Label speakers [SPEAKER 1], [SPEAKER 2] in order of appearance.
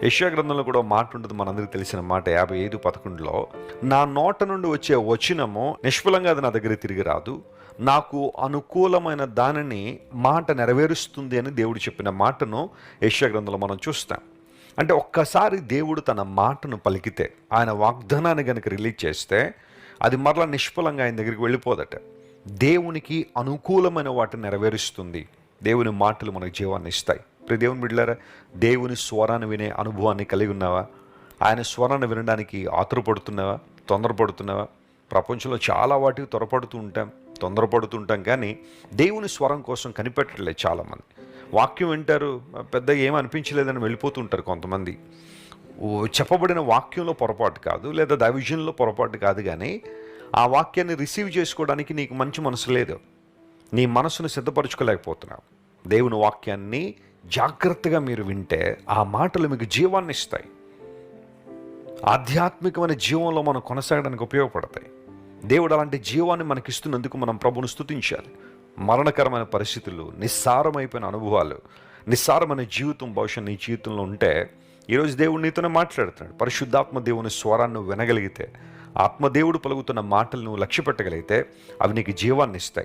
[SPEAKER 1] యెషయా గ్రంథంలో కూడా ఒక మాట ఉంటుంది, మనందరికీ తెలిసిన మాట 55:11లో, నా నోట నుండి వచ్చే వచనము నిష్ఫలంగా అది నా దగ్గర తిరిగి రాదు, నాకు అనుకూలమైన దానిని మాట నెరవేరుస్తుంది అని దేవుడు చెప్పిన మాటను యెషయా గ్రంథంలో మనం చూస్తాం. అంటే ఒక్కసారి దేవుడు తన మాటను పలికితే, ఆయన వాగ్దానాన్ని కనుక రిలీజ్ చేస్తే అది మరలా నిష్ఫలంగా ఆయన దగ్గరికి వెళ్ళిపోదట. దేవునికి అనుకూలమైన వాటిని నెరవేరుస్తుంది. దేవుని మాటలు మనకు జీవాన్ని ఇస్తాయి. ప్రతి దేవుని బిడ్డలారా, దేవుని స్వరాన్ని వినే అనుభవాన్ని కలిగి ఉన్నావా? ఆయన స్వరాన్ని వినడానికి ఆతురపడుతున్నావా? తొందరపడుతున్నావా? ప్రపంచంలో చాలా వాటికి తొందరపడుతూ ఉంటాం, కానీ దేవుని స్వరం కోసం కనిపెట్టలేదు చాలామంది. వాక్యం వింటారు, పెద్ద ఏం అనిపించలేదని వెళ్ళిపోతూ ఉంటారు కొంతమంది. చెప్పబడిన వాక్యంలో పొరపాటు కాదు, లేదా దైవజనంలో పొరపాటు కాదు, కానీ ఆ వాక్యాన్ని రిసీవ్ చేసుకోవడానికి నీకు మంచి మనసు లేదు. నీ మనసును సిద్ధపరచుకోలేకపోతున్నావు. దేవుని వాక్యాన్ని జాగ్రత్తగా మీరు వింటే ఆ మాటలు మీకు జీవాన్ని ఇస్తాయి. ఆధ్యాత్మికమైన జీవంలో మనం కొనసాగడానికి ఉపయోగపడతాయి. దేవుడు అలాంటి జీవాన్ని మనకిస్తున్నందుకు మనం ప్రభువును స్తుతించాలి. మరణకరమైన పరిస్థితులు, నిస్సారమైపోయిన అనుభవాలు, నిస్సారమైన జీవితం బహుశా నీ జీవితంలో ఉంటే ఈరోజు దేవుడు నీతోనే మాట్లాడుతున్నాడు. పరిశుద్ధాత్మ దేవుని స్వరాన్ని వినగలిగితే, ఆత్మదేవుడు పలుకుతున్న మాటలను లక్ష్య పెట్టగలిగితే అవి నీకు జీవాన్ని ఇస్తాయి.